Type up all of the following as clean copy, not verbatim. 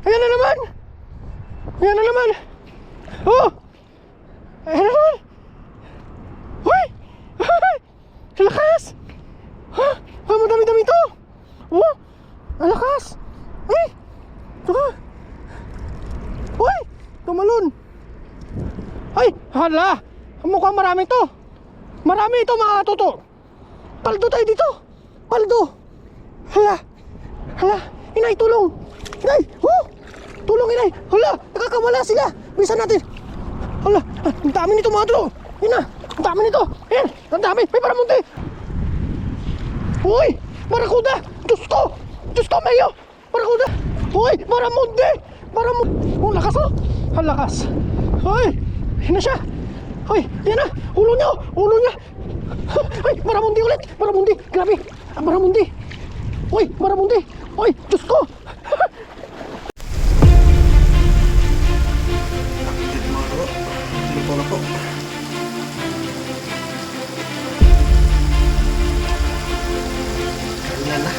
Ayan na naman. Ayan na naman. Oh! Ayan na naman. Uy! Ang lakas! Ha? Ah, madami-dami ito! Oh! Ang lakas! Ay! Ito ka! Uy! Tumalon! Ay! Hala! Mukhang marami ito! Marami ito mga katuto! Paldo tayo dito! Paldo! Hala! Hala! Inay, tulong! Inay! Oh! Tulong, Inay! Hala! Nakakawala sila! Bisa natin! Hala! Ang dami nito mga katuto! Ina! Ang dami nito! Ayan! Ang dami! May paramunti! Uy! Barakuda! Diyos ko! Diyos ko, Mayo! Barakuda! Uy! Baramundi! Baramundi! Oh, lakas oh! Ang lakas! Uy! Yan na siya! Uy! Yan na! Ulo niya! Ulo niya! Uy! Baramundi ulit! Baramundi! Grabe! Ang baramundi! Uy! Baramundi! Uy! Diyos ko! Luto na po. Kailan na.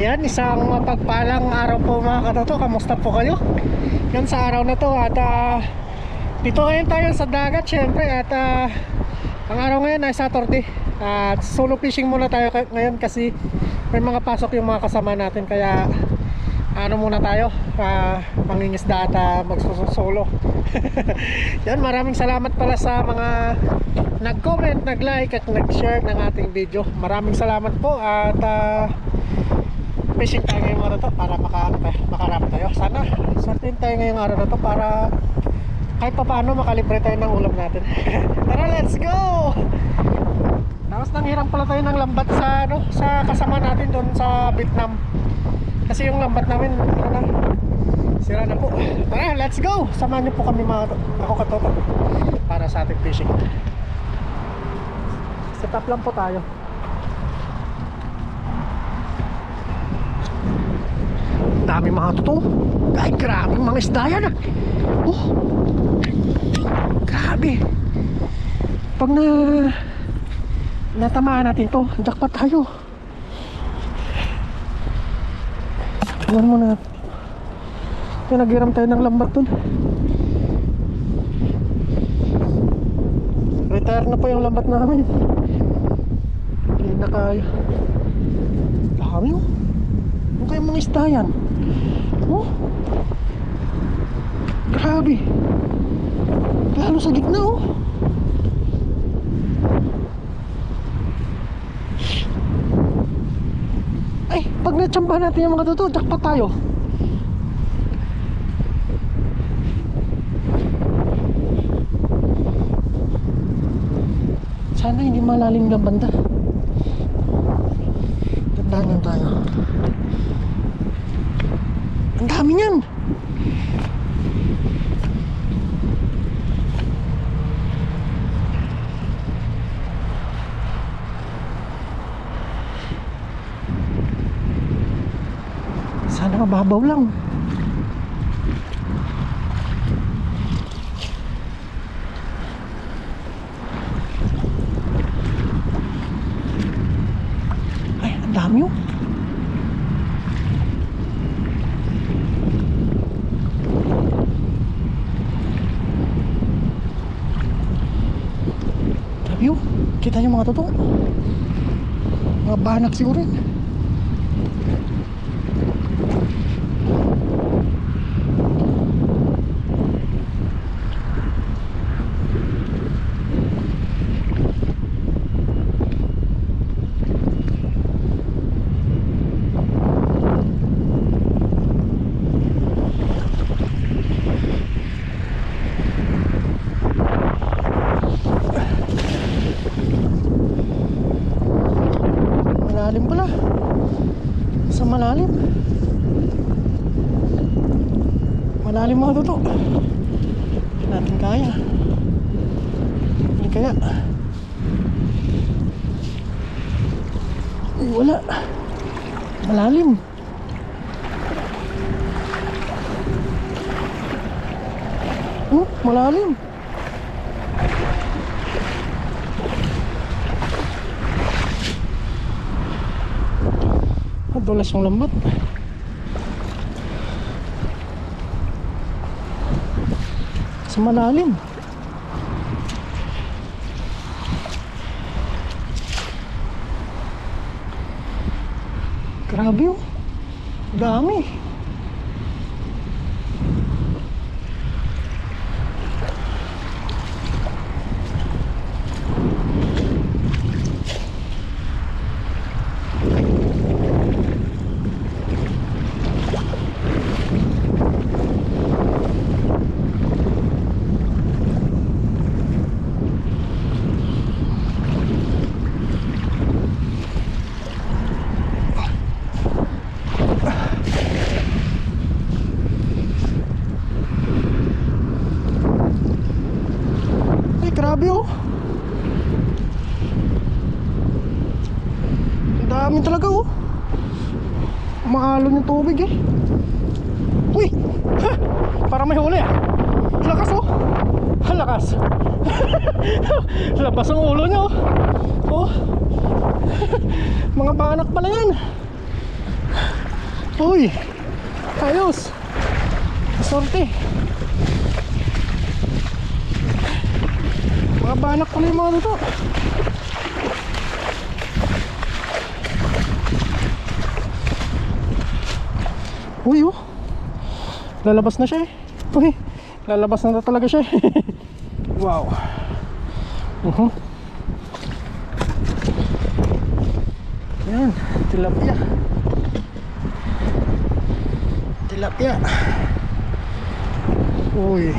Yan, isang mapagpalang araw po mga katoto. Kamusta po kayo? Yan sa araw na to at dito ngayon tayo sa dagat syempre at ang araw ngayon ay Saturday at solo fishing muna tayo ngayon kasi may mga pasok yung mga kasama natin kaya ano muna tayo mangingisda at magsusolo. Yan, maraming salamat pala sa mga nag-comment, nag-like at nag-share ng ating video. Maraming salamat po at fishing tayo ngayong araw na to para makarap tayo. Sana certain tayo ngayong araw na to para kahit pa paano makalibre tayo ng ulam natin. Tara, let's go! Tapos nanghiram pala tayo ng lambat sa, sa kasama natin doon sa Vietnam. Kasi yung lambat namin sira na po. Tara, let's go! Samahan niyo po kami ako katoto para sa ating fishing. Set up lang po tayo. Dami mga totoo. Ay, grabe mga isda yan ah. Oh, grabe. Pag natamaan natin to, jackpot tayo. Tingnan mo na. Naghiram tayo ng lambat dun. Retire na po yung lambat namin. Hindi na kaya. Dami oh. Ano kayong mga isda yan? Oh, grabe. Lalo sa gitna oh. Ay, pag natsambahan natin yung mga totoo, jackpot tayo. Sana hindi malalim ng banda. Dandanan tayo. Ang dami niyan. Sana mababaw lang. Ay, ang dami oh. Yo, kita yung mga totoo. Mga banak siguro yun. Malalim pala. Sa malalim. Malalim mga totoo. Hindi natin kaya. Hindi kaya. Ay, wala. Malalim. Oh, malalim. Dulas yung lambat. Sa malalim. Grabe oh. Dami. Grabe oh. Ang dami talaga oh. Maalon yung tubig eh. Uy! Ha! Parang may huli ah. Lakas oh. Lakas. Labas ang ulo niya oh. Oh. Mga banak pala yan. Uy! Ayos. Sorte. Mga banak pala yung mga dito. Uy oh. Lalabas na siya eh. Uy. Lalabas na talaga siya eh. Wow. Yan. Tilapia. Tilapia. Uy.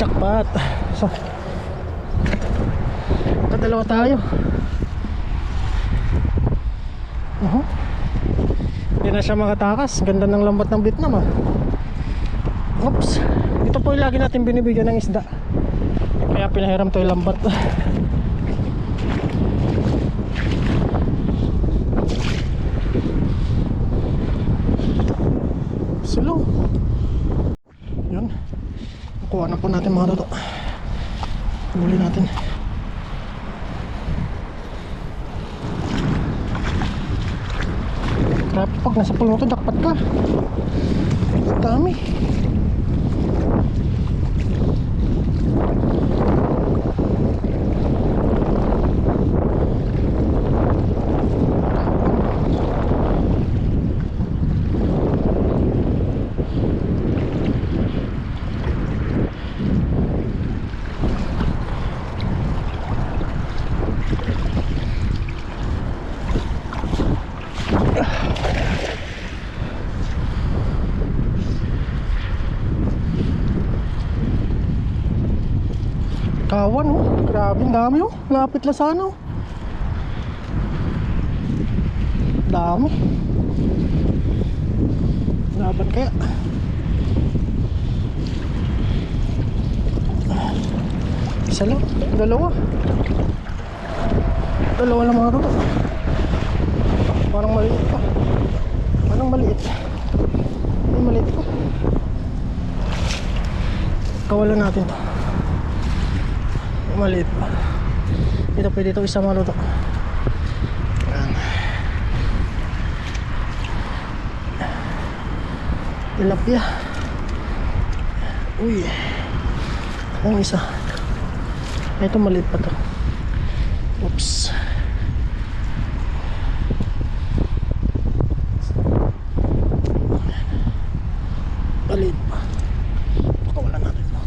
Jackpot. So, dalawa tayo. Hindi na siya makatakas. Ganda ng lambat ng Vietnam ah. Oops. Ito po yung lagi natin binibigyan ng isda. Kaya pinahiram to yung lambat. Silo. Yun. Kuha na po natin mga toto. Huli natin. Grabe, pag nasa pulo ito, jackpot ka. Dami. Kawan oh, grabe ang dami oh. Lapit lang sana oh. Dami. Laban kaya. Isa lang, dalawa. Dalawa lang mga toto. Parang maliit pa. Parang maliit. Ay, maliit pa. Kawalan natin to. Maliit pa. Ito pwede ito isa maluto. Tilapia. Uy. Ang isa. Ito maliit pa to. Oops. Maliit pa. Pakawalan natin to.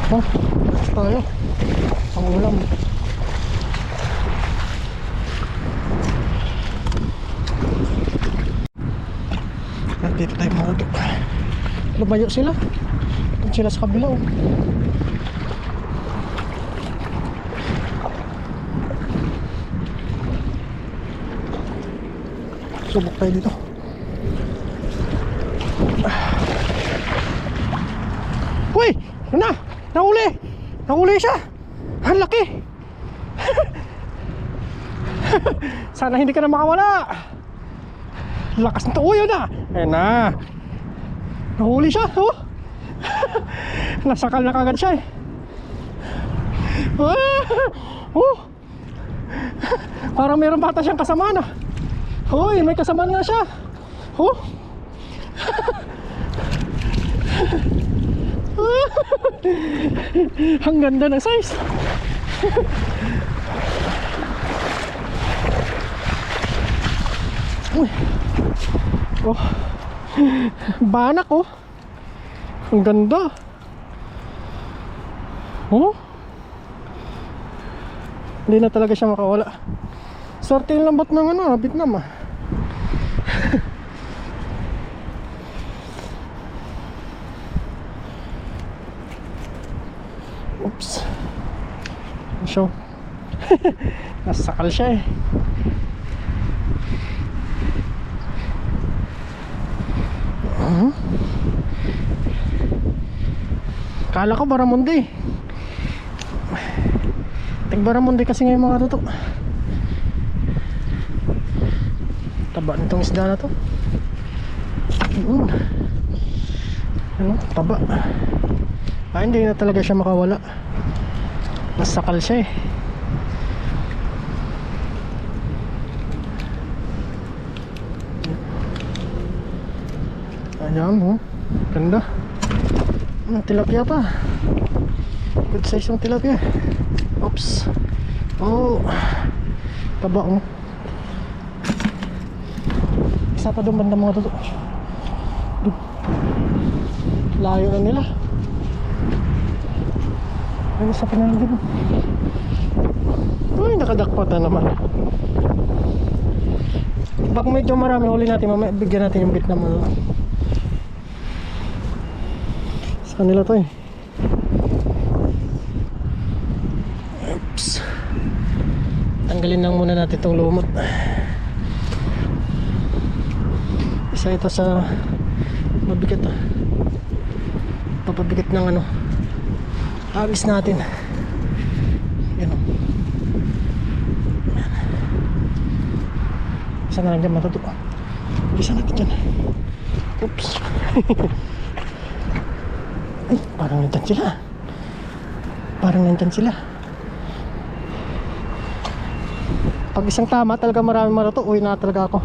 Oh, tayo. Ang ulam. Dito tayo maudok. Lumayo sila. Doon sila sa kabila oh. Subok tayo dito. Uy! Ano na? Nahuli! Nahuli siya! Ang laki! Sana hindi ka na makawala! Lakas nito! Uy! Yun na! Ayan na! Nahuli siya! Oh! Nasakal na kagad siya eh. Oh. Parang meron bata siyang kasama na. Hoy, may kasamaan nga siya. Oh. Ang ganda ng size. Uy. Oh. Banak oh. Ang ganda. Oh. Hindi na talaga siya makawala. Swerte yung lambot ng ano, Vietnam ah. Oops. So, nasakal siya eh. Kala ko Baramundi. Baramundi kasi ngayon mga tuto. Taba nitong isda na to. Ano? Taba. Hindi na talaga siya makawala. Nasakal siya eh. Ayan oh. Ganda. Tilapia pa. Good size yung tilapia. Oops. Oh. Taba oh. Isa pa doon banda mga tuto. Layo na nila. Ay, isa pa na lang dito. Uy, nakadakpat na naman. Pag medyo marami huli natin, mamaya bigyan natin yung bit naman. Sa kanila to eh. Oops. Tanggalin lang muna natin itong lumot. Isa ito sa mabigat ah. Papabigat ng ano, agis natin. Yan o. Isa na lang dyan matuto. Isa natin dyan. Oops. Ay, parang nandyan sila. Parang nandyan sila. Pag isang tama talaga maraming matuto, uwi na talaga ako.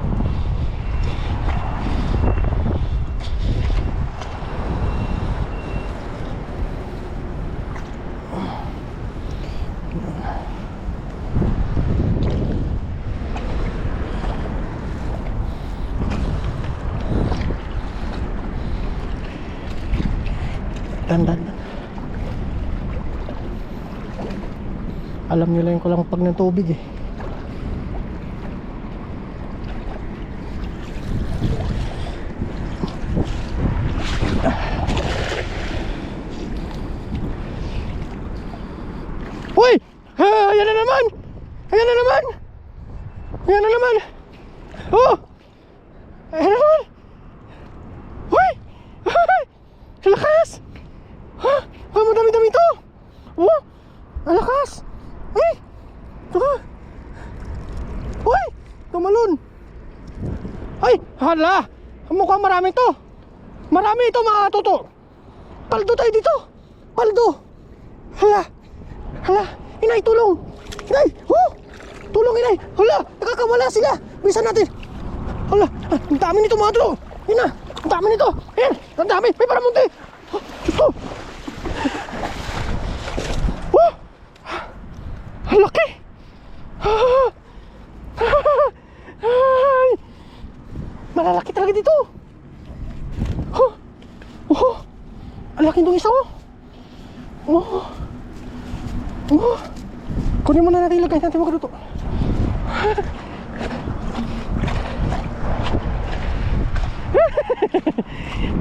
Dandan. Alam nyo lang ko lang pag ng tubig eh. Uy! Ayan na naman! Ayan na naman! Ayan na naman! Oh! Ayan na naman! Uy! Lakas! Ha? Madami-dami ito! Oh! Ang lakas! Ay! Ito! Uy! Tumalon! Ay! Hala! Mukhang marami ito! Marami ito mga tuto! Paldo tayo dito! Paldo! Hala! Hala! Inay, tulong! Inay! Oh! Tulong, Inay! Hala! Nakakawala sila! Bisa natin! Hala! Ang dami nito mga tuto! Ina! Ang dami nito! Ayan! Ang dami! May Baramundi! Oh! Ito! Oh! Ang laki! Ay! Malalaki talaga dito! Oh! Oh! Ang laki nitong isa oh! Oh! Oh! Kunin mo na natin, ilagay natin mga tuto.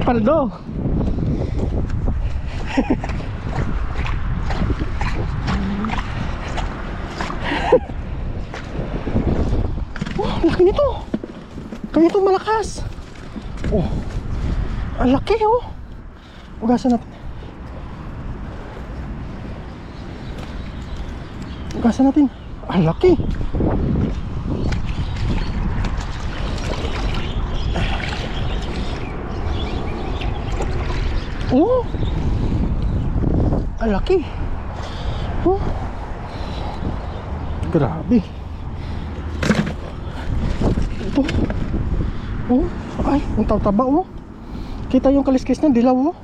Paldo. Oh, laki nito. Kaya ito malakas. Oh, ang laki oh. Ugasan natin. Ugasan natin. Ang laki. Oh, Ang laki. Oh. Grabe. Ito. Oh. Ay, ang tataba oh. Kita yung kaliskis ng dilaw oh.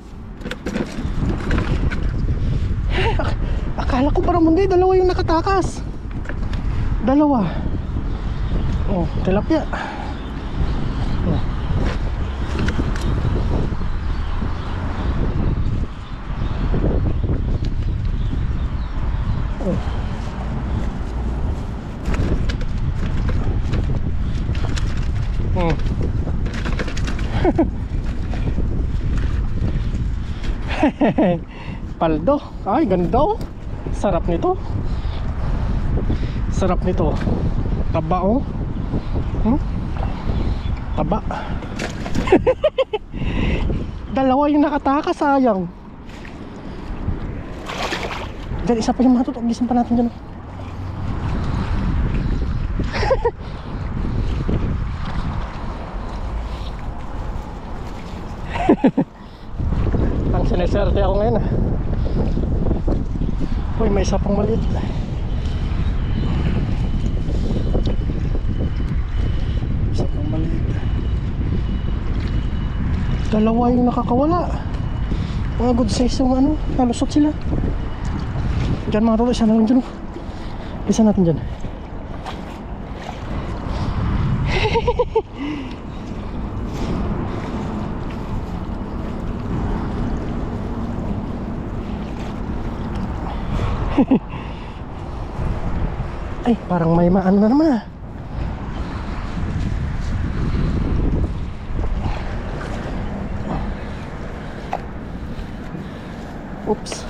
Akala ko parang mundi, dalawa yung nakatakas. Dalawa. Oh, tilapia. Oh. Oh. Oh. Paldo. Ay, ganda oh. Sarap nito. Sarap nito. Taba oh. Taba. Dalawa yung nakataka, sayang. Diyan, isa pa yung mga tutok. Gisin pa natin dyan. Ang sineserte ako ngayon ah. Uy, may isa pang maliit. Isa pang maliit. Dalawa yung nakakawala. Mga good size yung ano, nalusot sila. Diyan mga tolo, isa na lang dyan. Isa natin dyan. Ay, parang may maano na naman ah. Oops.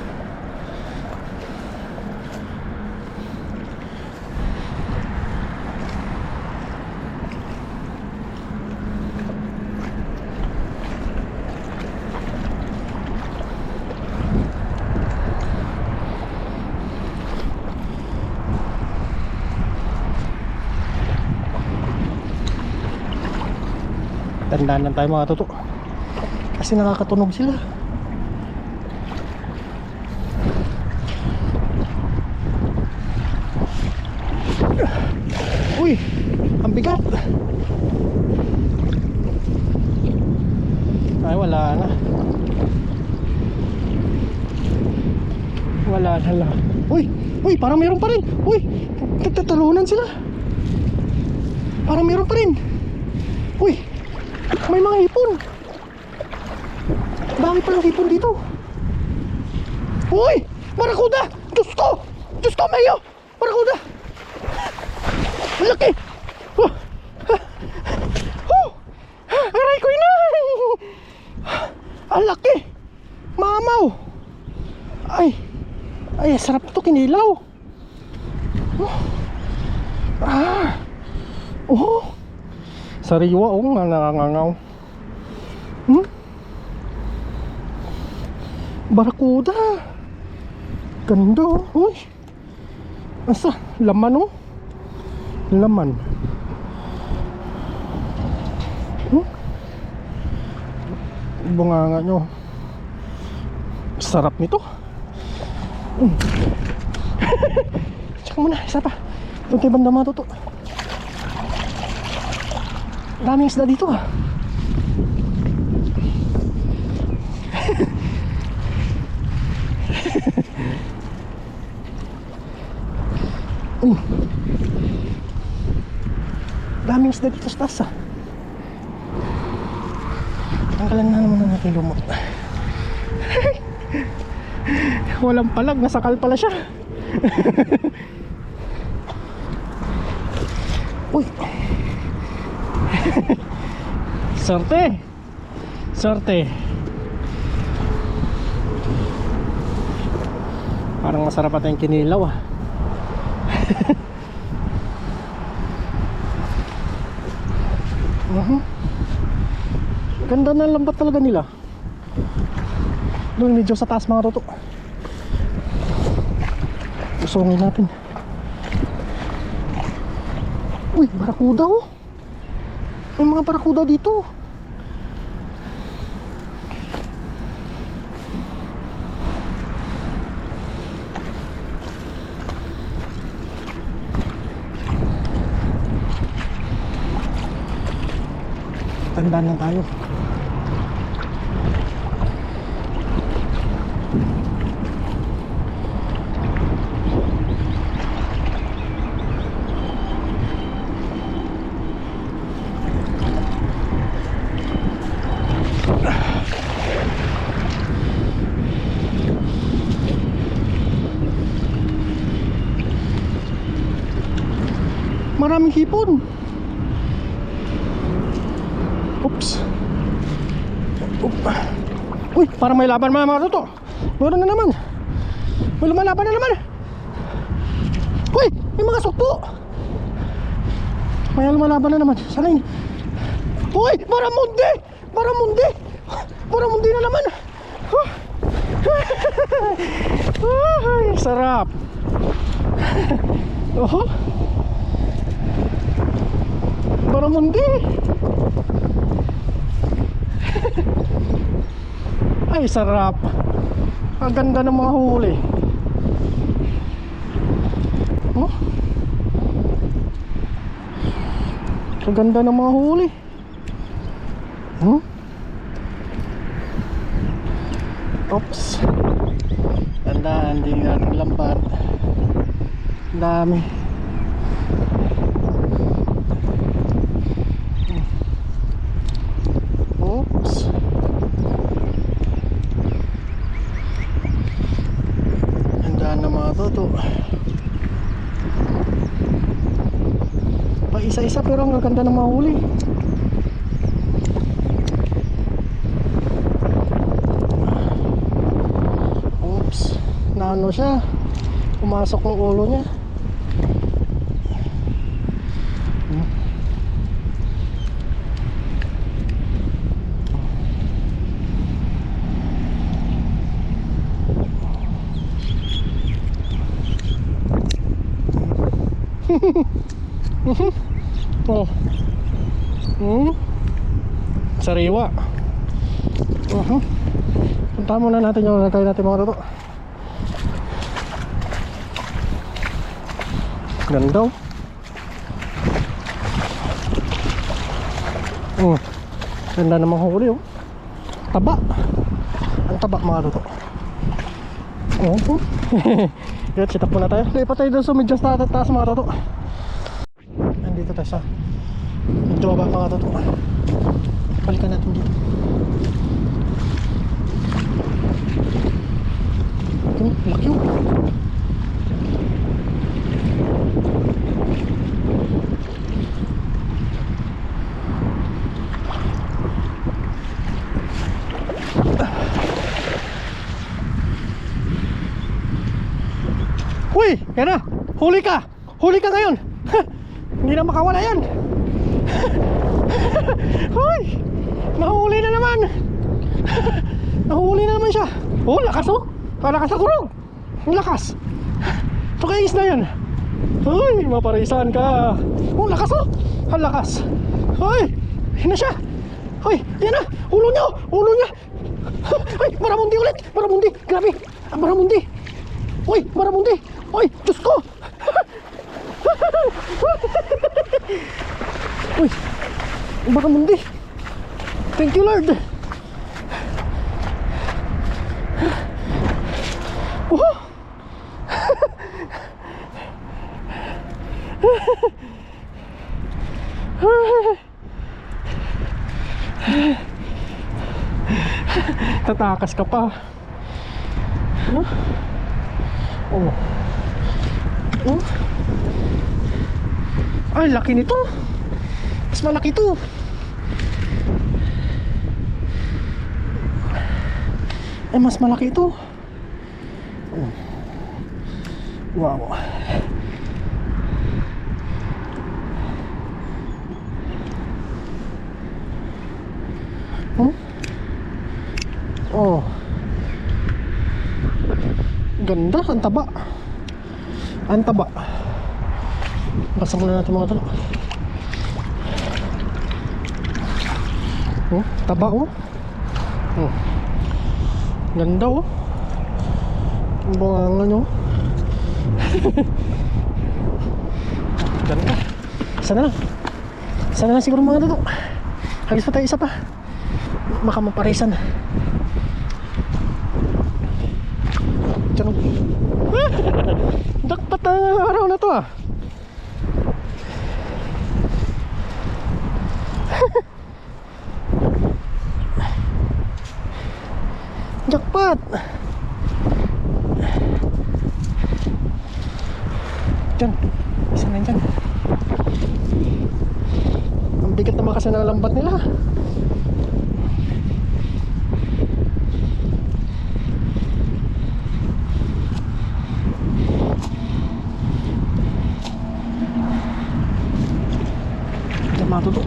Tandaan lang tayo mga toto, kasi nakakatunog sila. Uy, ang bigat. Ay, wala na. Wala na lang. Uy, uy, parang meron pa rin. Uy, nagtatalunan sila. Parang meron pa rin. Uy, may mga hipon. Dami palang hipon dito. Uy, barakuda. Diyos ko, Diyos ko, Mayo. Barakuda. Ang laki. Oh. Oh. Aray ko ina. Ang laki. Mamaw. Ay, ay, sarap ito, kinilaw. Oh. Ah. Oh. Sariwa oh, nangangangaw. Barakuda. Ganda oh. Uy. Asa? Laman oh. Laman. Bunganga nyo. Sarap nito. Tsaka muna, isa pa. Doon kay banda mga toto. Daming isda dito ah. Daming isda dito sa taas ah. Tanggalan na naman natin lumot. Walang palag, nasakal pala siya. Uy. Sorte. Sorte. Parang masarap ata yung kinilaw ah. Ganda na lambat talaga nila. Doon medyo sa taas mga toto. Usungin natin. Uy, barakuda oh. May mga barakuda dito. Tandaan lang tayo. Maraming hipon. Oops. Uy, parang may laban mga toto. Meron na naman. May lumalaban na naman. Uy, may mga sukpo. May lumalaban na naman. Sana yun. Uy, baramundi. Baramundi. Baramundi na naman. Ay, sarap. Oh. Baramundi. Ay, sarap. Ang ganda ng mga huli. Oh. Ang ganda ng mga huli. Oh. Oops. Tandaan, hindi natin lambat. Ang dami. Oops. Tandaan na mga toto. Pa isa-isa pero ang ganda ng mga huli. Oops. Naano siya. Pumasok ng ulo niya. Oh. Sariwa. Punta muna natin yung nagkaya natin mga toto. Ganda. Ganda namang huli oh. Taba. Ang taba mga toto. Kaya sit up muna tayo. Lipat tayo doon sa medyo taas mga toto. Nandito tayo sa medyo baba mga toto. Balikan natin dito. Laki oh. Uy, yan na. Huli ka. Huli ka ngayon. Hindi na makawala yan. Uy, nahuli na naman. Nahuli na naman siya. Oh, lakas oh. Lakas na kurog. Ang lakas. Ito kaya isda yan. Uy, maparisan ka. Oh, lakas oh. Ang lakas. Uy, yan na siya. Uy, yan na. Ulo niya oh. Ulo niya. Uy, baramundi ulit. Baramundi. Grabe. Baramundi. Uy, baramundi. Uy, Diyos ko. Uy, baramundi. Thank you Lord. Oh. Tatakas ka pa. Oh. Oh. Ay, laki nito. Mas malaki to. Ay, mas malaki ito. Oh. Wow. Oh. Oh. Ganda, ang taba. Ang taba. Basta muna natin mga talo. Oh, taba oh. Oh. Ganda oh. Ang bunganga nyo. Ganda. Sana lang siguro mga talo. Hagis pa tayo, isa pa. Baka maparesan. Diyan. Dakpat na araw na to ah. Jackpot. Diyan. Isa na dyan. Ang bigat naman kasi ng lambat nila. Diyan matuto.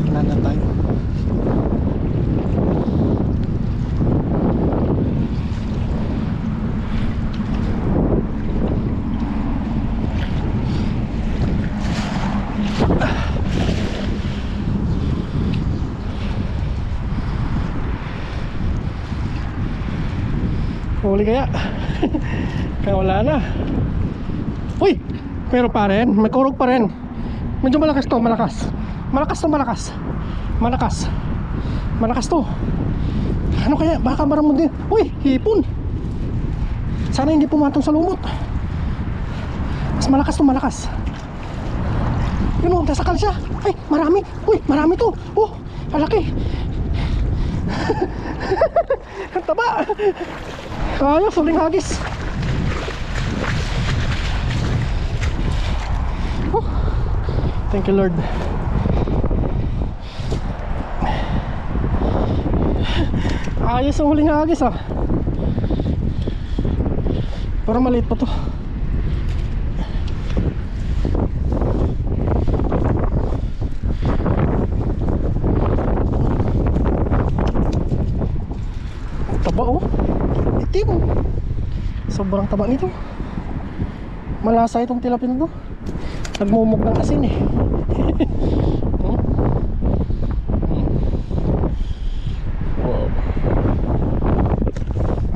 Tingnan na tayo. Huli kaya? Kaya wala na. Uy! Pero pa rin, may kurog pa rin. Medyo malakas to, malakas. Malakas to, malakas. Malakas. Malakas to. Ano kaya? Baka maramon din. Uy! Hipon! Sana hindi pumatong sa lumot. Mas malakas to, malakas. Yun o, nasakal siya. Ay, marami. Uy, marami to. Oh, malaki. Ang taba. Ayos, huling hagis. Oh, thank you Lord. Ayos ang huling hagis ah. Parang maliit pa to. Taba oh. Itim. Sobrang taba nito. Malasa itong tilapia na to. Nagmumog ng asin eh. Wow.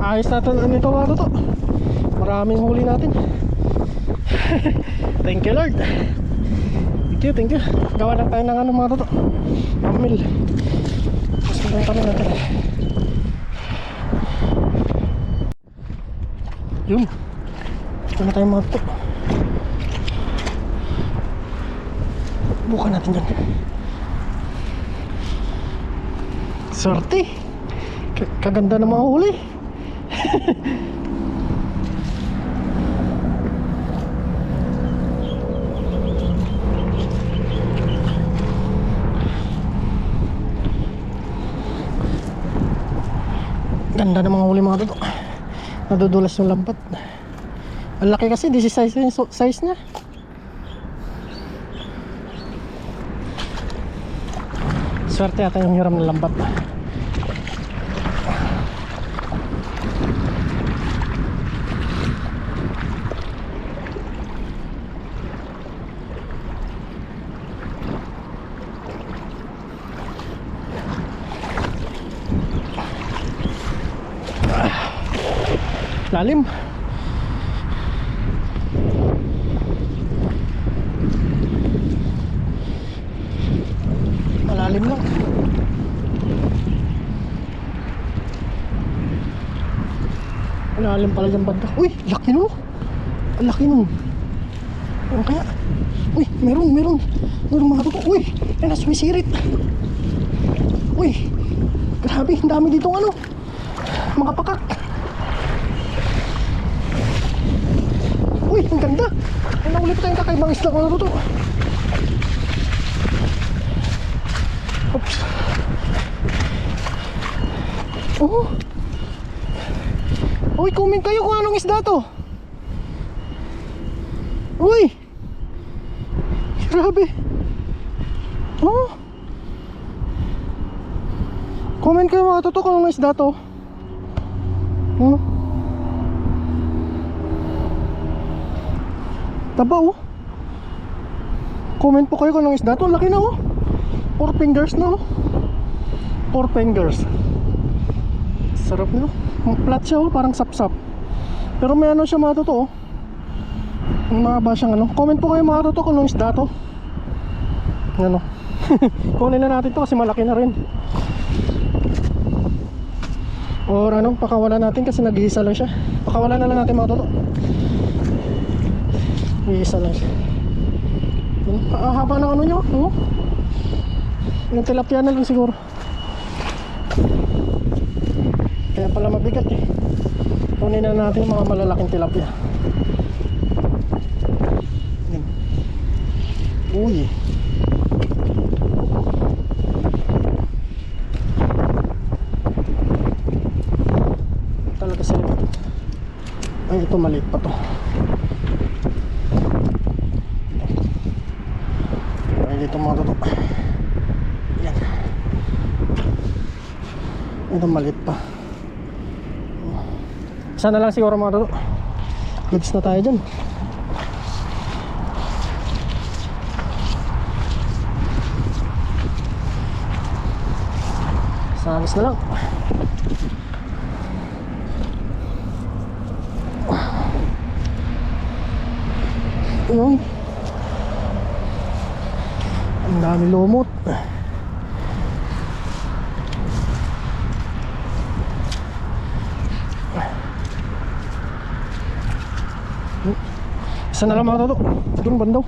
Ayos natin ano ito mga to. Maraming huli natin. Thank you Lord. Thank you. Gawa lang tayo ng ano mga to. Amil. Mas magandang tanin natin. Yun. Ito na tayo mga to. Bukan natin dyan. Swerte. Kaganda ng mga huli. Ganda ng mga huli mga to. Nadudulas yung lambat. Ang laki kasi, this is size niya. Swerte yata yung hiram ng lambat. Lalim. Malalim lang. Malalim pala dyan banda. Uy, laki nun. Ang laki nun. Ano kaya? Uy, meron mga tuto. Uy, yan na sumisirit. Uy, grabe, ang dami ditong ano, mga pakak. Uy, ang ganda. Ay, nauli pa tayong kakaibang isla mga tuto. Oops. Oh. Uy, comment kayo kung anong isda to. Uy, grabe. Oh, comment kayo mga tuto kung anong isda to. Oh, taba oh. Comment po kayo kung anong isda to. Laki na oh. 4 fingers na oh. 4 fingers. Sarap nyo. Flat siya oh, parang sapsap. Pero may ano siya mga totoo. Mahaba siyang ano. Comment po kayo mga toto kung anong isda to. Ano. Kunin na natin to kasi malaki na rin. Or ano, pakawalan natin kasi nag-iisa lang siya. Pakawalan na lang natin mga toto. Nag-iisa lang siya. Haba ng ano nyo, no? Yung tilapia na lang siguro. Kaya pala mabigat eh. Kunin na natin mga malalaking tilapia. Yan. Uy. Talaga sila. Ay, ito maliit pa to. Ay, dito mga toto. Yan. Ito maliit pa. Sana lang siguro mga toto. Goods na tayo dyan. Sagis na lang. Ayun. Ang dami lumot. Isa na lang mga toto. Doon bandaw.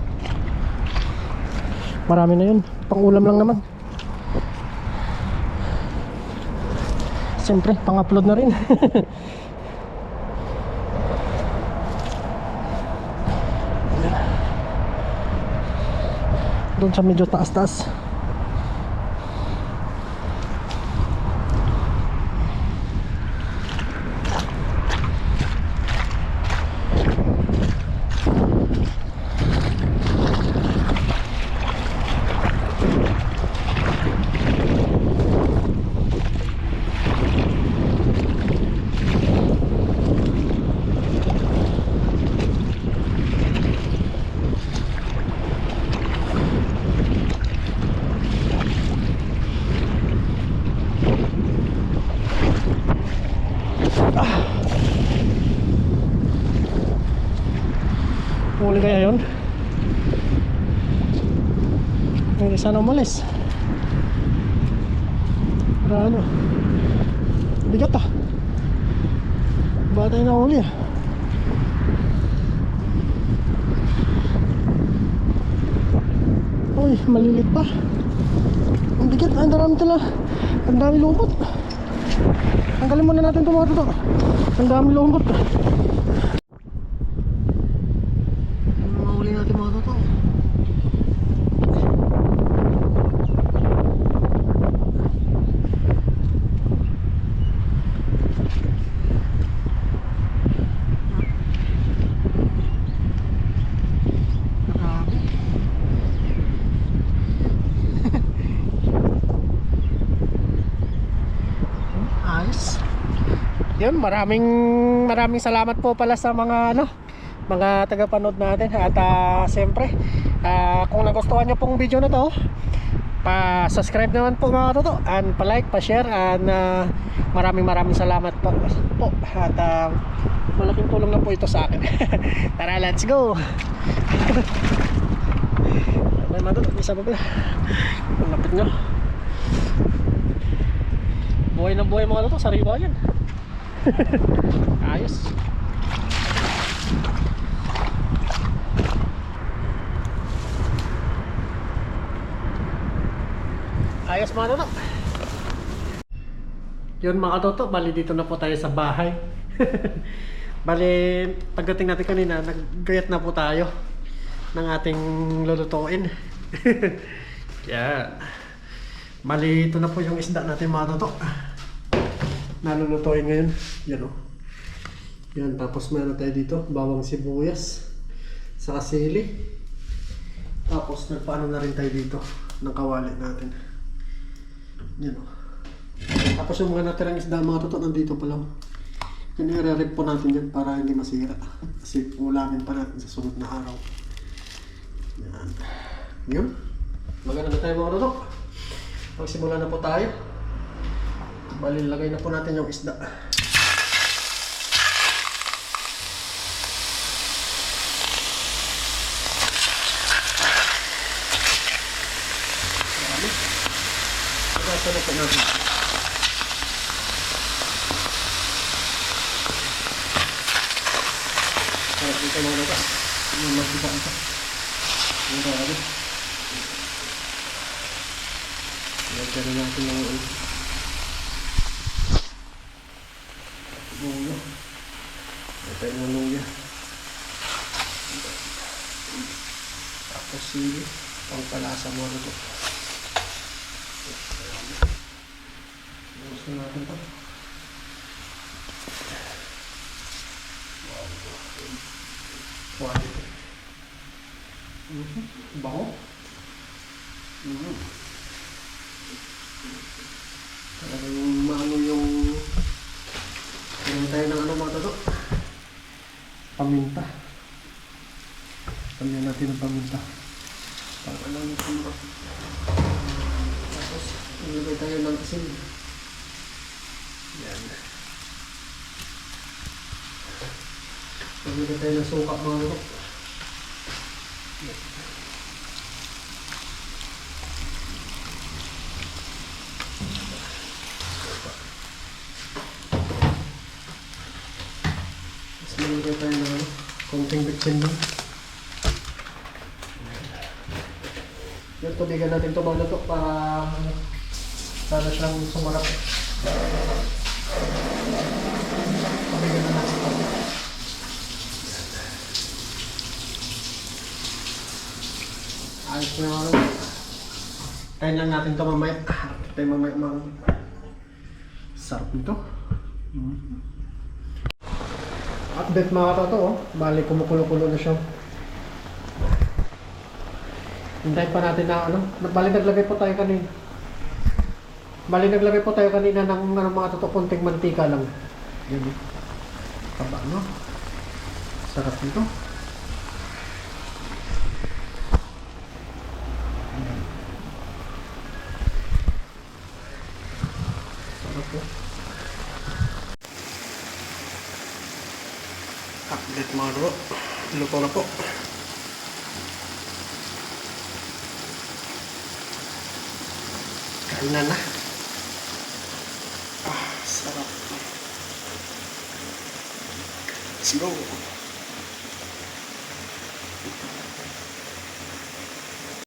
Marami na yun. Pang ulam lang naman. Siyempre pang upload na rin. Doon sa medyo taas-taas. Huli kaya yun? Hindi sana umalis. Para ano? Bigat ah. Ba tayo nahuli ah. Uy, malilit pa. Ang bigat, ang dami tala. Ang dami lumot. Tanggalin muna natin ito mga toto. Ang dami lumot. Mahuli natin mga toto. Yun, maraming salamat po pala sa mga mga tagapanood natin at siyempre kung nagustuhan nyo pong video na to, pa-subscribe naman po mga toto and pa-like, pa-share and maraming salamat po at malaking tulong na po ito sa akin. Tara, let's go. May mga toto, isa pa pala ang lapit nyo. Buhay na buhay mga toto, sariwa yan. Ayos. Ayos mga toto. Yun mga toto, bali dito na po tayo sa bahay. Bali pagdating natin kanina, naggayat na po tayo ng ating lulutuin. Yeah. Bali ito na po yung isda natin mga toto. Nalulutuin ngayon. Yan o. Yan, tapos meron tayo dito bawang sibuyas sa sili. Tapos nagpaano na rin tayo dito ng kawali natin. Yan o. Tapos yung mga natirang isda mga toto nandito pala. Yan, i-re-rip po natin yan para hindi masira. Kasi ulamin pa natin sa sunod na araw. Yan. Yun. Maganda na tayo mga toto. Magsimula na po tayo. Bali, lagay na po natin yung isda. natin. Sarap dito mga lupa. Yung magdiba ito. Yung tawagin. Lagyan natin ng luya. Lagyan ng luya. Tapos sili. Pangpalasa mo ito. Gusto natin ito. Quality. Bango. Talagang maano yung tayo ng ano mga toto. Paminta. Pamilya natin ng paminta. Pang ano yung paminta. Tapos ilagay tayo ng asin. Yan. Ilagay tayo ng suka mga toto. Yan. Ilagay tayo ng konting bitsin doon. Yan, tubigan natin ito mga ito para siyang sumarap. Tubigan na natin ito. Ayos na mga ito. Kain lang natin ito mamaya. Tayo mamaya mga sarap nito. Update mga toto, oh. Bali kumukulo-kulo na siya. Hintayin pa natin na ano. Bali naglagay po tayo kanina. Ng mga toto, konting mantika lang. Yan. Taba, no? Sarap nito. Sarap po. Update mga toto. Luto na po. Kain na. Sarap. Let's go.